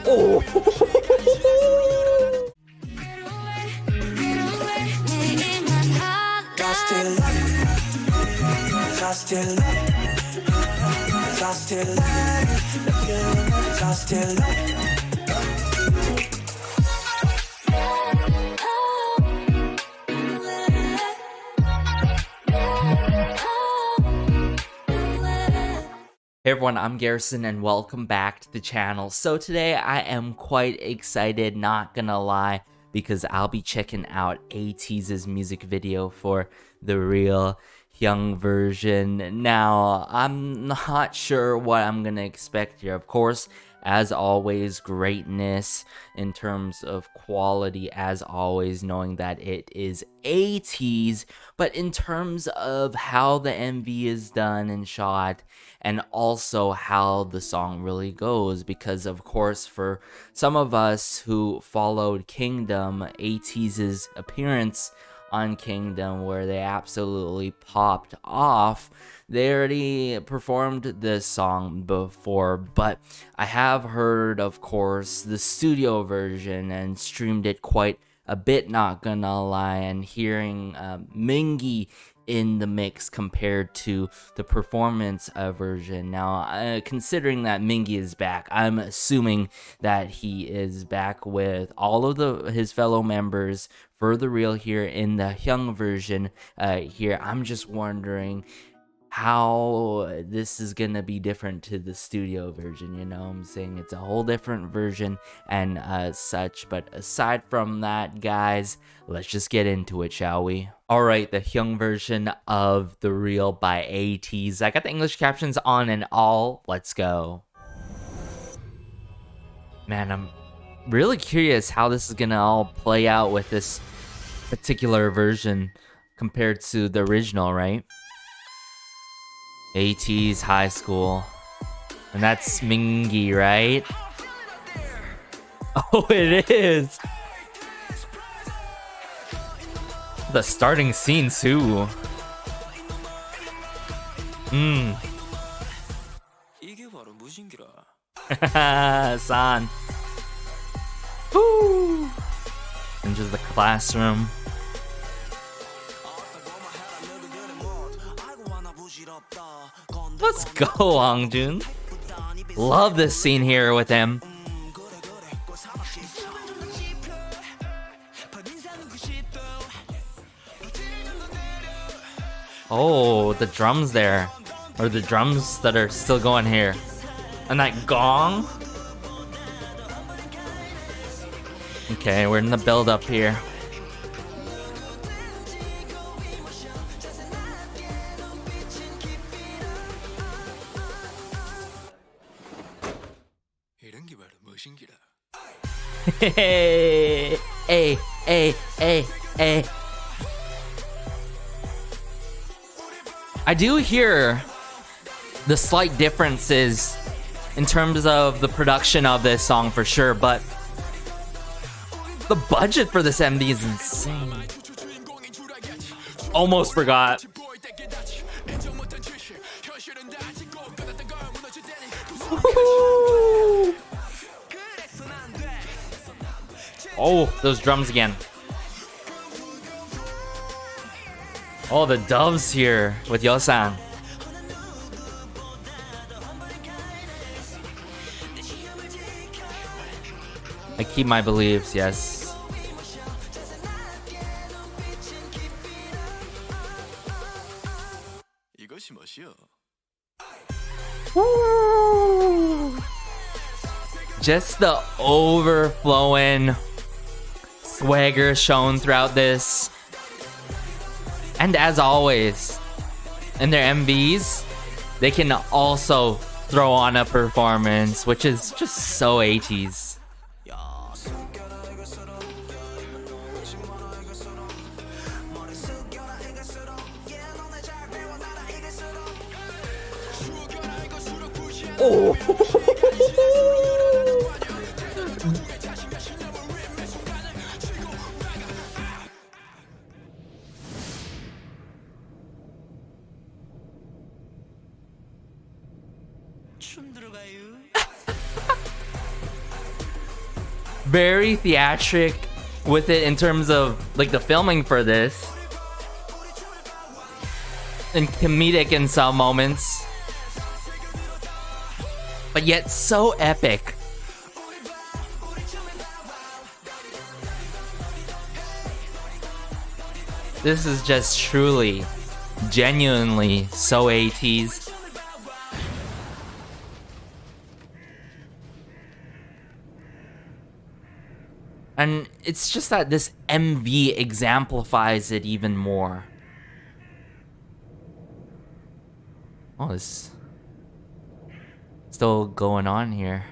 Oh. Hey everyone, I'm Garrison and welcome back to the channel. So today I am quite excited, not gonna lie, because I'll be checking out ATEEZ's music video for The Real Young version. Now, I'm not sure what I'm gonna expect here. Of course, as always, greatness in terms of quality, as always, knowing that it is ATEEZ, but in terms of how the MV is done and shot, and also how the song really goes, because of course for some of us who followed Kingdom, ATEEZ's appearance on Kingdom, where they absolutely popped off, they already performed this song before, but I have heard, of course, the studio version and streamed it quite a bit, not gonna lie, and hearing Mingi in the mix compared to the performance version. Now, considering that Mingi is back, I'm assuming that he is back with all of his fellow members for The Real here in the Hyung version here. I'm just wondering how this is gonna be different to the studio version. You know what I'm saying? It's a whole different version and such. But aside from that, guys, let's just get into it, shall we? Alright, the Hyung version of The Real by ATEEZ. I got the English captions on and all. Let's go. Man, I'm really curious how this is gonna all play out with this particular version compared to the original, right? ATEEZ High School. And that's Mingi, right? Oh, it is! The starting scene, too. San. Woo! Enters the classroom. Let's go, Hwangjun. Love this scene here with him. Oh, the drums there. Or the drums that are still going here. And that gong. Okay, we're in the build-up here. Hey, hey, hey, hey, hey. I do hear the slight differences in terms of the production of this song for sure, but the budget for this MV is insane. Almost forgot. Woo-hoo! Oh, those drums again. Oh, the doves here with Yeosang. I keep my beliefs, yes. Woo! Just the overflowing swagger shown throughout this. And as always, in their MVs, they can also throw on a performance, which is just so ATEEZ. Oh! very theatric with it in terms of like the filming for this, and comedic in some moments, but yet so epic. This is just truly, genuinely so ATEEZ. And it's just that this MV exemplifies it even more. Oh, this still going on here.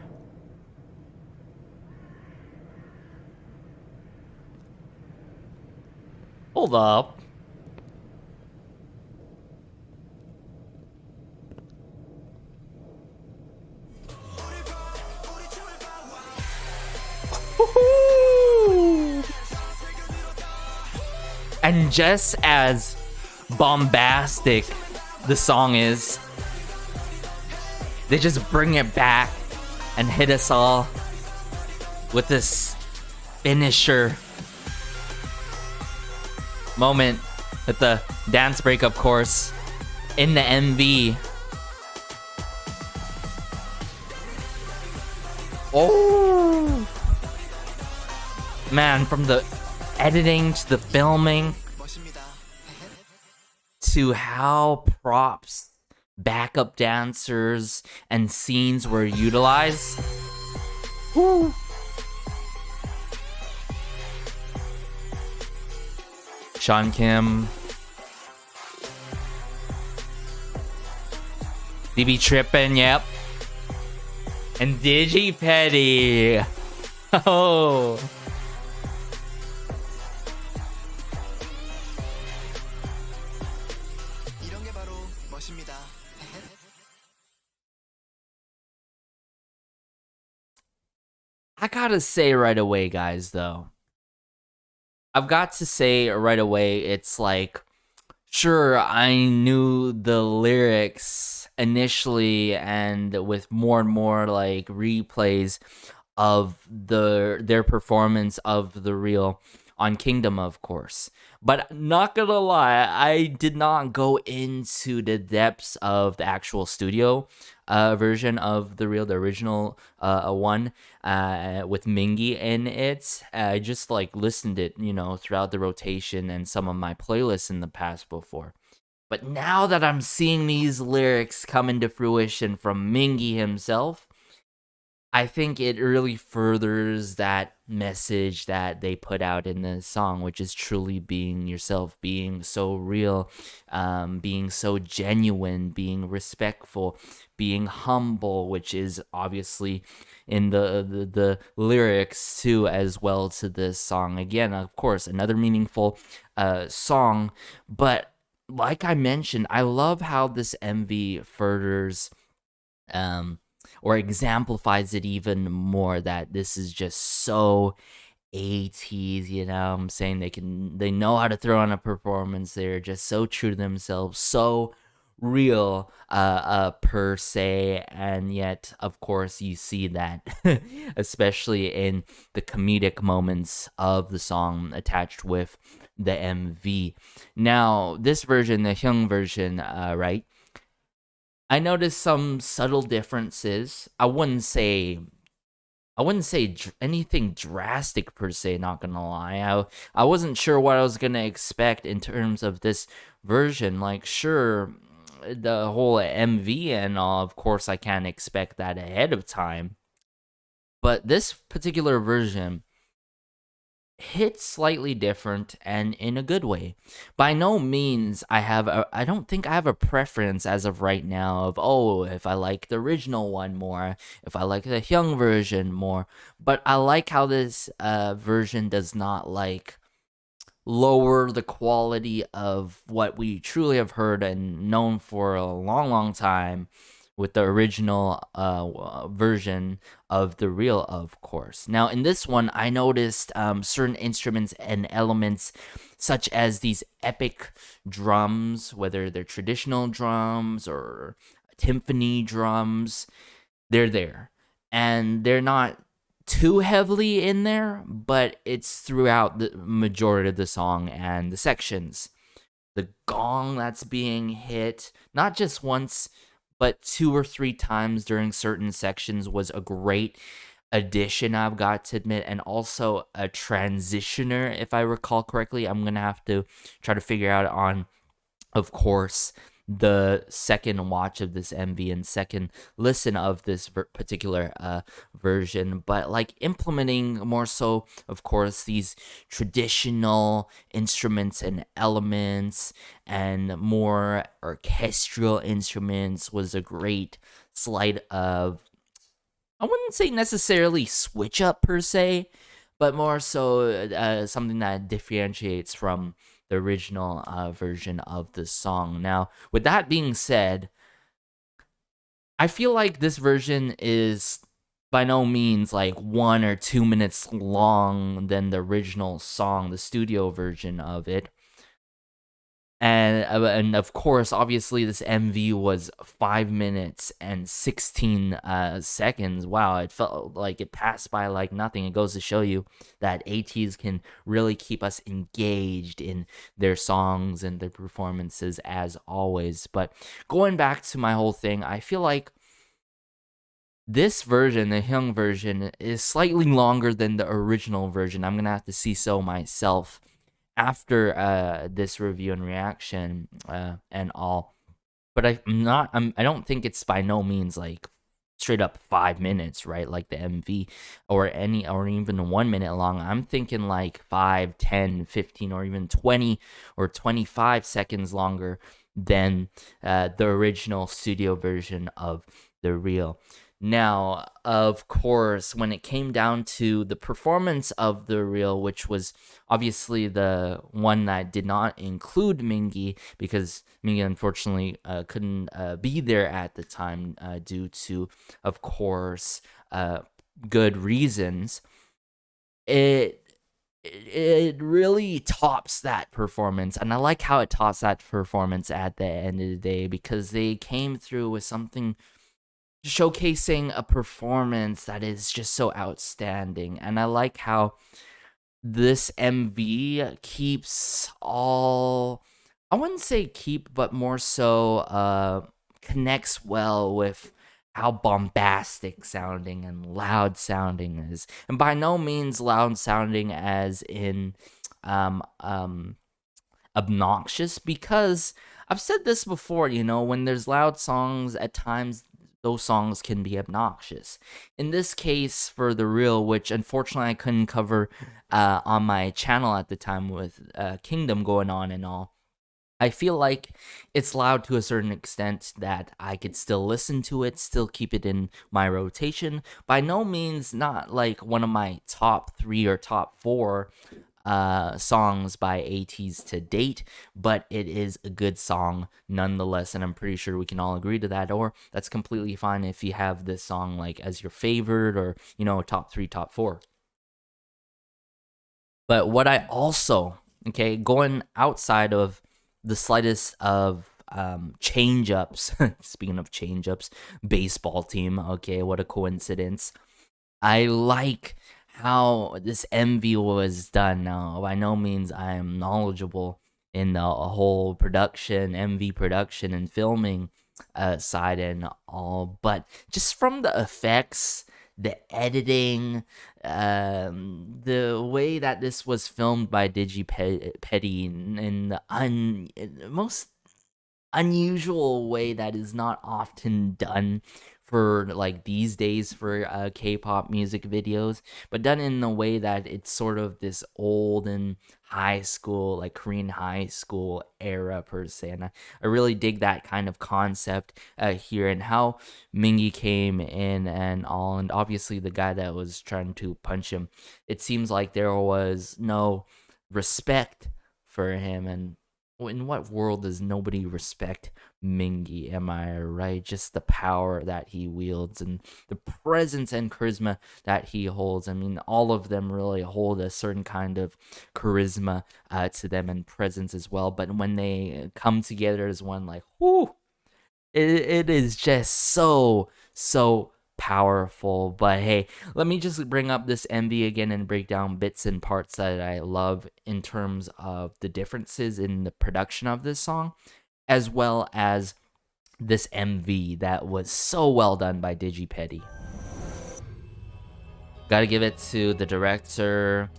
Hold up. And just as bombastic the song is, they just bring it back and hit us all with this finisher moment with the dance break, of course, in the MV. Oh man, from the editing to the filming to how props, backup dancers, and scenes were utilized. Woo. Sean Kim, DB Trippin', yep, and Digi Petty. Oh. I gotta say right away, guys, though. I've got to say right away, it's like, sure, I knew the lyrics initially, and with more and more like replays of their performance of The Real on Kingdom, of course. But not gonna lie, I did not go into the depths of the actual studio version of The Real, the original one with Mingy in it. I just like listened it, you know, throughout the rotation and some of my playlists in the past before. But now that I'm seeing these lyrics come into fruition from Mingy himself, I think it really furthers that message that they put out in the song, which is truly being yourself, being so real, being so genuine, being respectful, being humble, which is obviously in the lyrics too, as well, to this song. Again, of course, another meaningful song, but like I mentioned, I love how this MV furthers or exemplifies it even more, that this is just so ATEEZ, you know what I'm saying? They know how to throw on a performance. They're just so true to themselves, so real per se, and yet of course you see that especially in the comedic moments of the song attached with the MV. Now this version, the Hyung version, right, I noticed some subtle differences. I wouldn't say anything drastic per se, not gonna lie. I wasn't sure what I was gonna expect in terms of this version. Like, sure, the whole MV and all, of course I can't expect that ahead of time. But this particular version hit slightly different, and in a good way. By no means I don't think I have a preference as of right now of, oh, if I like the original one more, if I like the Hyung version more. But I like how this version does not like lower the quality of what we truly have heard and known for a long time with the original version of The Real, of course. Now, in this one, I noticed certain instruments and elements, such as these epic drums, whether they're traditional drums or timpani drums, they're there. And they're not too heavily in there, but it's throughout the majority of the song and the sections. The gong that's being hit, not just once, but 2 or 3 times during certain sections, was a great addition, I've got to admit, and also a transitioner, if I recall correctly. I'm gonna have to try to figure out on, of course, the second watch of this MV and second listen of this particular version, but like implementing more so, of course, these traditional instruments and elements and more orchestral instruments was a great slight of, I wouldn't say necessarily switch up per se, but more so something that differentiates from the original version of the song. Now, with that being said, I feel like this version is by no means like 1 or 2 minutes long than the original song, the studio version of it. And of course, obviously, this MV was 5 minutes and 16 seconds. Wow, it felt like it passed by like nothing. It goes to show you that ATEEZ can really keep us engaged in their songs and their performances as always. But going back to my whole thing, I feel like this version, the Hyung version, is slightly longer than the original version. I'm gonna have to see so myself after this review and reaction and all, but I don't think it's by no means like straight up 5 minutes, right, like the MV, or even 1 minute long. I'm thinking like 5, 10, 15, or even 20 or 25 seconds longer than the original studio version of The Real. Now, of course, when it came down to the performance of The Real, which was obviously the one that did not include Mingi, because Mingi unfortunately couldn't be there at the time due to, of course, good reasons, it really tops that performance. And I like how it tops that performance at the end of the day, because they came through with something showcasing a performance that is just so outstanding. And I like how this MV keeps all, I wouldn't say keep, but more so connects well with how bombastic sounding and loud sounding is. And by no means loud sounding as in obnoxious, because I've said this before, when there's loud songs, at times those songs can be obnoxious. In this case, for The Real, which unfortunately I couldn't cover on my channel at the time with Kingdom going on and all, I feel like it's loud to a certain extent that I could still listen to it, still keep it in my rotation. By no means not like one of my top 3 or top 4 songs by ATEEZ to date, but it is a good song nonetheless, and I'm pretty sure we can all agree to that. Or that's completely fine if you have this song like as your favorite, or top 3, top 4. But what I also, going outside of the slightest of change-ups, speaking of change-ups, baseball team, what a coincidence, I like how this MV was done. Now, by no means I am knowledgeable in the whole production, MV production and filming side and all, but just from the effects, the editing, the way that this was filmed by Petty in the most unusual way that is not often done for like these days for K-pop music videos, but done in a way that it's sort of this old and high school, like Korean high school era per se. And I really dig that kind of concept here, and how Mingi came in and all, and obviously the guy that was trying to punch him, it seems like there was no respect for him. And in what world does nobody respect Mingi? Am I right? Just the power that he wields and the presence and charisma that he holds. I mean, all of them really hold a certain kind of charisma to them and presence as well. But when they come together as one, like, whoo, it is just so powerful. But hey, let me just bring up this MV again and break down bits and parts that I love in terms of the differences in the production of this song, as well as this MV that was so well done by DigiPetty. Gotta give it to the director.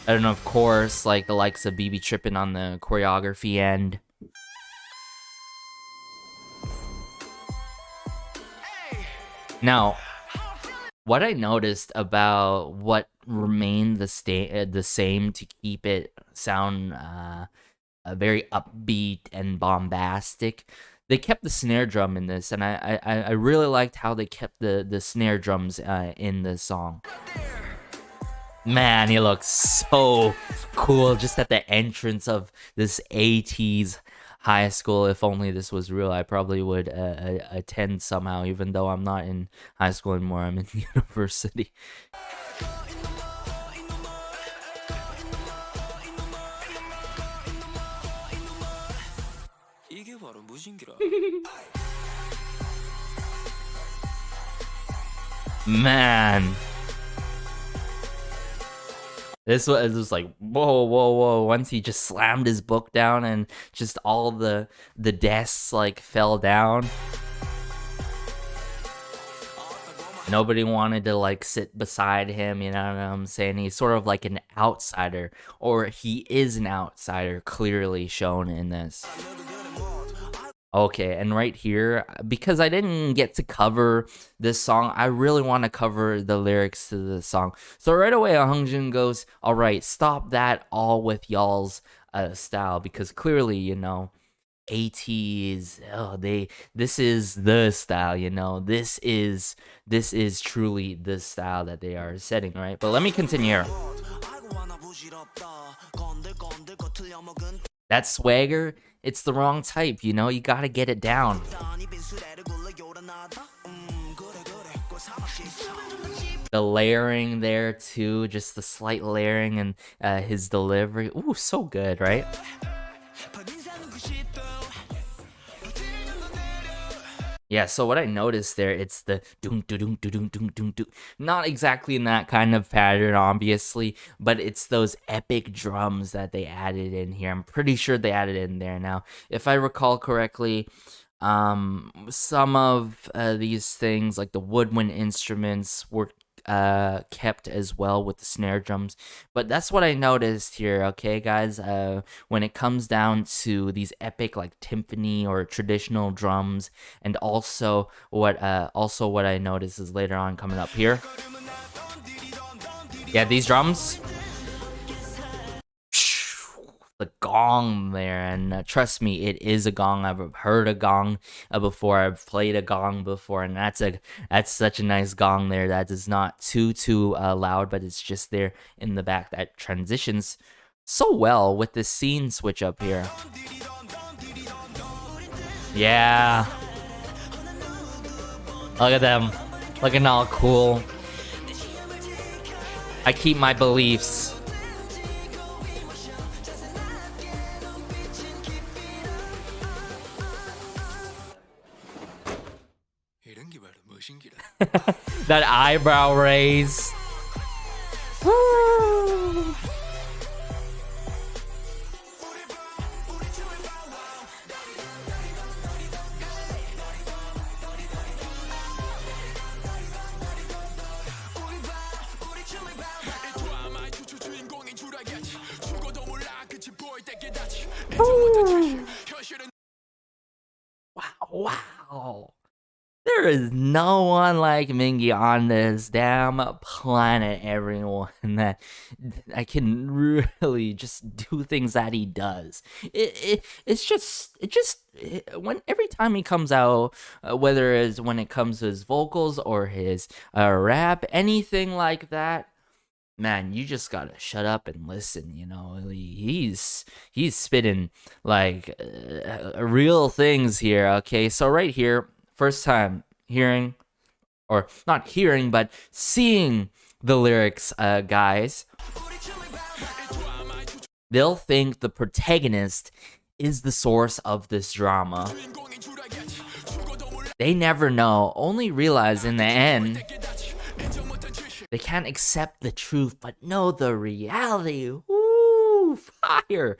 I don't know, of course, like the likes of BB Trippin on the choreography end. Now, what I noticed about what remained the same to keep it sound very upbeat and bombastic, they kept the snare drum in this, and I really liked how they kept the snare drums in this song. Man, he looks so cool just at the entrance of this ATEEZ high school. If only this was real, I probably would attend somehow, even though I'm not in high school anymore. I'm in university. Man, this was like whoa. Once he just slammed his book down and just all the desks like fell down. Nobody wanted to like sit beside him, you know what I'm saying? He's sort of like an outsider, or he is an outsider, clearly shown in this. Okay, and right here, because I didn't get to cover this song, I really want to cover the lyrics to the song. So right away, Hungjin goes, "All right, stop that all with y'all's style," because clearly, you know, ATEEZ, this is the style, you know, this is truly the style that they are setting, right? But let me continue here. That swagger, it's the wrong type, you know, you gotta get it down. The layering there too, just the slight layering and his delivery. Ooh, so good, right? Yeah, so what I noticed there, it's the doom doom doom doom doom doom doom. Not exactly in that kind of pattern, obviously, but it's those epic drums that they added in here. I'm pretty sure they added in there. Now, if I recall correctly, some of these things, like the woodwind instruments, were kept as well with the snare drums, but that's what I noticed here. Okay, guys, when it comes down to these epic like timpani or traditional drums, and also what I noticed is later on coming up here. Yeah, these drums, the gong there, and trust me, it is a gong. I've heard a gong before. I've played a gong before, and that's such a nice gong there. That is not too loud, but it's just there in the back that transitions so well with this scene switch up here. Yeah, look at them, looking all cool. I keep my beliefs. That eyebrow raise. Woo. Wow. There is no one like Mingi on this damn planet, everyone, that I can really just do things that he does. It's just when every time he comes out, whether it's when it comes to his vocals or his rap, anything like that, man, you just gotta shut up and listen. You know, he's spitting like real things here. Okay, so right here, first time hearing, or not hearing, but seeing the lyrics, guys, they'll think the protagonist is the source of this drama. They never know, only realize in the end they can't accept the truth but know the reality. Woo! Fire!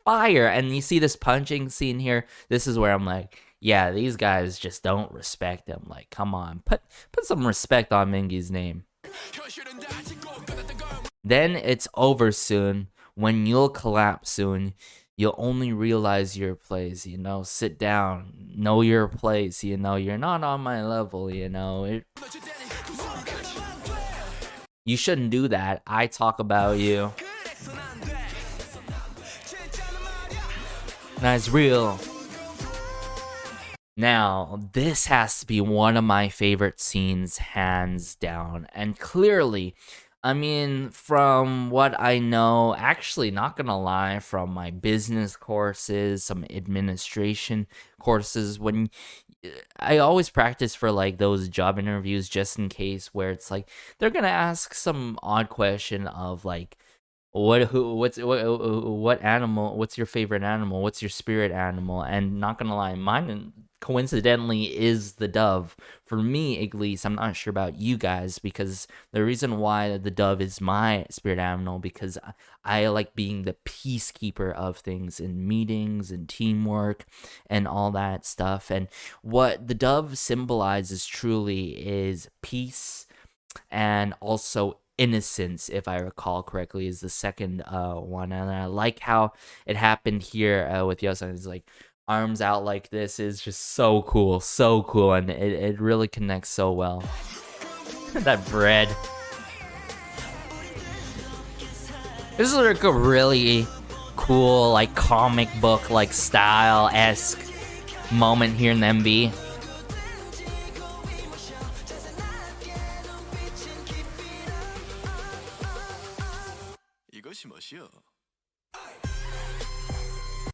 Fire! And you see this punching scene here? This is where I'm like, yeah, these guys just don't respect him. Like, come on, put some respect on Mingi's name. Then it's over soon. When you'll collapse soon, you'll only realize your place, you know? Sit down, know your place, you know? You're not on my level, you know? You shouldn't do that. I talk about you. That's real. Now, this has to be one of my favorite scenes, hands down. And clearly, I mean, from what I know, actually, not gonna lie, from my business courses, some administration courses, when I always practice for like those job interviews just in case, where it's like they're gonna ask some odd question of like, what animal, what's your favorite animal, what's your spirit animal? And not gonna lie, mine coincidentally is the dove. For me, at least, I'm not sure about you guys, because the reason why the dove is my spirit animal, because I like being the peacekeeper of things in meetings and teamwork and all that stuff. And what the dove symbolizes truly is peace, and also innocence, if I recall correctly, is the second one. And I like how it happened here with Yosan. It's like arms out like this is just so cool, and it really connects so well. That bread. This is like a really cool, like comic book, like style-esque moment here in the MV.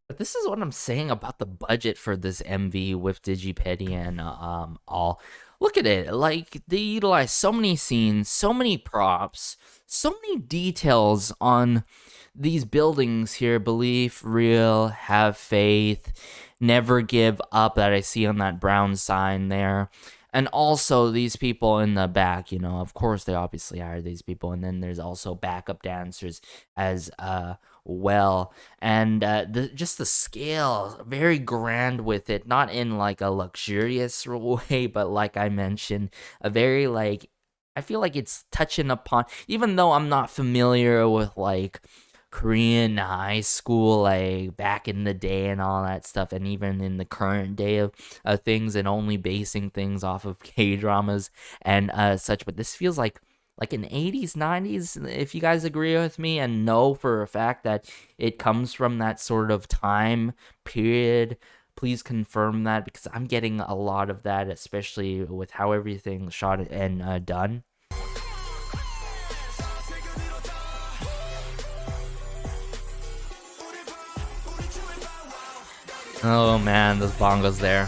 But this is what I'm saying about the budget for this MV with Digipedi and all. Look at it, like they utilize so many scenes, so many props, so many details on these buildings here. Belief, real, have faith, never give up, that I see on that brown sign there. And also these people in the back, you know, of course they obviously hired these people. And then there's also backup dancers as well. And just the scale, very grand with it. Not in like a luxurious way, but like I mentioned, a very like, I feel like it's touching upon, even though I'm not familiar with like Korean high school, like back in the day and all that stuff, and even in the current day of things, and only basing things off of K-dramas and such. But this feels like an 80s, 90s, if you guys agree with me and know for a fact that it comes from that sort of time period. Please confirm that, because I'm getting a lot of that, especially with how everything's shot and done. Oh man, those bongos there.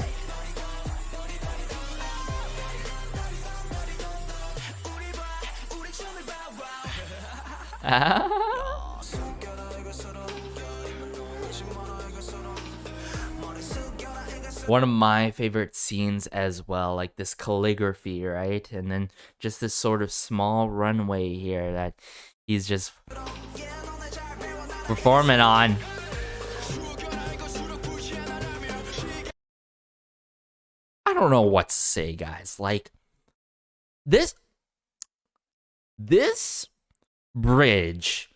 One of my favorite scenes as well, like this calligraphy, right? And then just this sort of small runway here that he's just performing on. I don't know what to say, guys. Like, this bridge,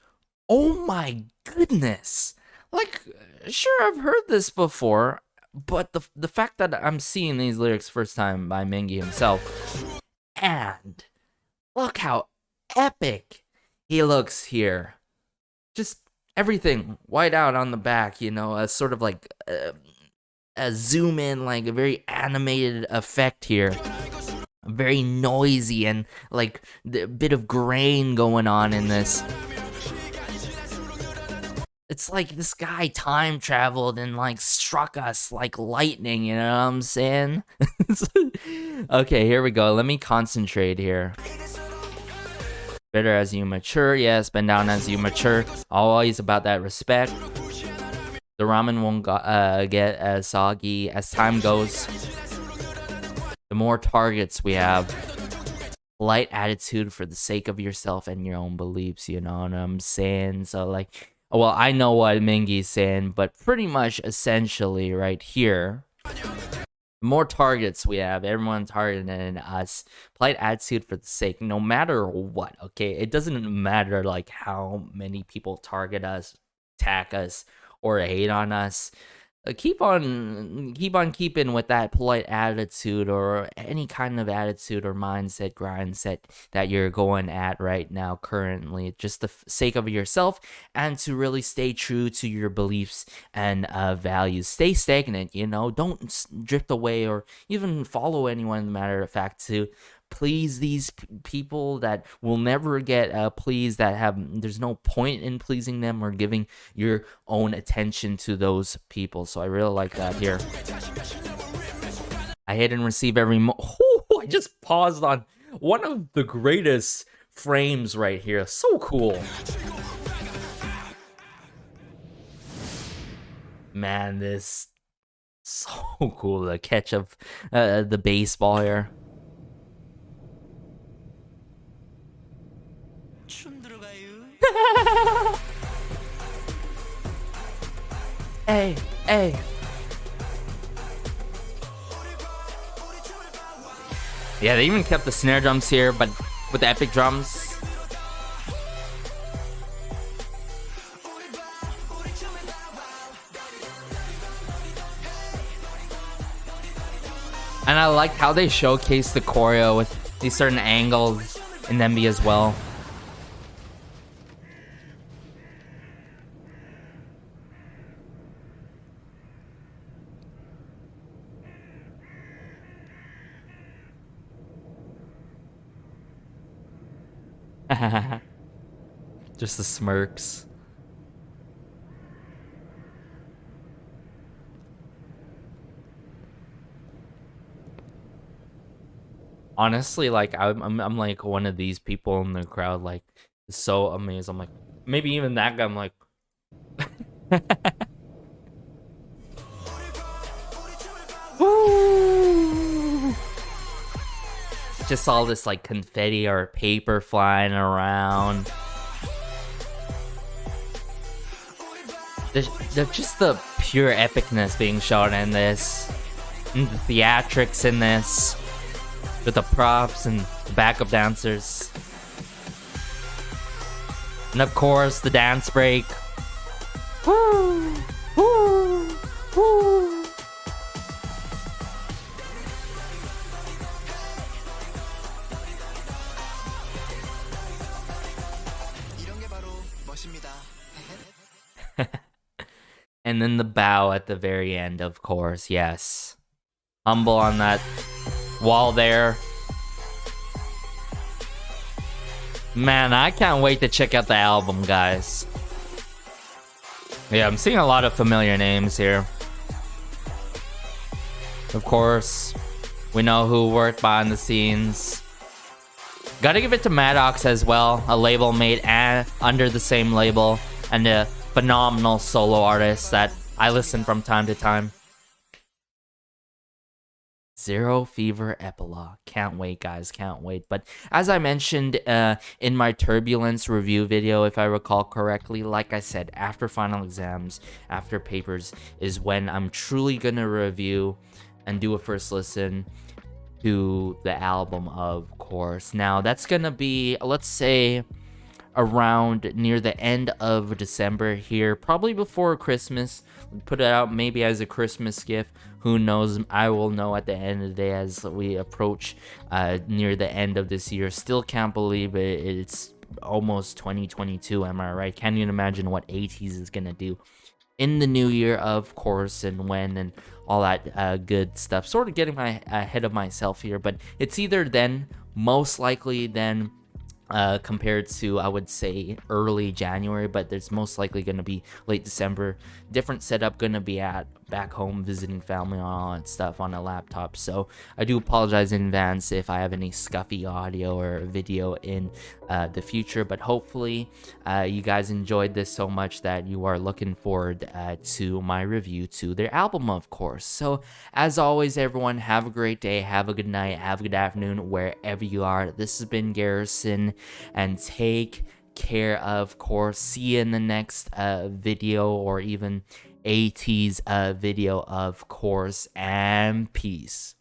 oh my goodness. Like, sure, I've heard this before, but the fact that I'm seeing these lyrics first time by Mingi himself, and look how epic he looks here. Just everything white out on the back, you know, a sort of like a zoom in, like a very animated effect here. Very noisy, and like a bit of grain going on in this. It's like this guy time traveled and like struck us like lightning, you know what I'm saying? Okay, here we go. Let me concentrate here. Better as you mature, yes, bend down as you mature. Always about that respect. The ramen won't get as soggy as time goes. the more targets we have. Polite attitude for the sake of yourself and your own beliefs, you know what I'm saying? So, like, well, I know what Mingy's saying, but pretty much essentially right here, the more targets we have, everyone targeting us. Polite attitude for the sake, no matter what, okay? It doesn't matter, like, how many people target us, attack us, or hate on us. Keep on keeping with that polite attitude or any kind of attitude or mindset that you're going at right now currently, just the sake of yourself, and to really stay true to your beliefs and values. Stay stagnant, you know, don't drift away or even follow anyone, matter of fact, to please these people that will never get pleased, that have, there's no point in pleasing them or giving your own attention to those people. So I really like that here. I hit and receive every I just paused on one of the greatest frames right here. So cool. Man, this so cool. The catch of the baseball here. Hey, hey. Yeah, they even kept the snare drums here, but with the epic drums. And I liked how they showcased the choreo with these certain angles in MV as well. Just the smirks. Honestly, like I'm like one of these people in the crowd, like so amazed. I'm like, maybe even that guy. I'm like, woo! Just all this like confetti or paper flying around. There's just the pure epicness being shown in this, and the theatrics in this, with the props and the backup dancers, and of course the dance break. Woo! Woo! Woo! And then the bow at the very end, of course, yes. Humble on that wall there. Man, I can't wait to check out the album, guys. Yeah, I'm seeing a lot of familiar names here. Of course, we know who worked behind the scenes. Gotta give it to Maddox as well, a label mate and under the same label, and a phenomenal solo artist that I listen from time to time. Zero Fever Epilogue. Can't wait, guys. Can't wait. But as I mentioned in my Turbulence review video, if I recall correctly, like I said, after final exams, after papers, is when I'm truly going to review and do a first listen to the album, of course. Now, that's going to be, let's say, around near the end of December here, probably before Christmas. Put it out maybe as a Christmas gift. Who knows? I will know at the end of the day as we approach near the end of this year. Still can't believe it. It's almost 2022, am I right? Can't even imagine what ATEEZ is gonna do in the new year, of course, and when, and all that good stuff. Sort of getting ahead of myself here, but it's either then, most likely then, compared to, I would say, early January, but there's most likely going to be late December. Different setup going to be at back home visiting family and all that stuff on a laptop. So I do apologize in advance if I have any scuffy audio or video in the future, but hopefully you guys enjoyed this so much that you are looking forward to my review to their album, of course. So as always, everyone, have a great day, have a good night, have a good afternoon, wherever you are. This has been Garrison, and take care, of course. See you in the next video, or even ATEEZ video, of course, and peace.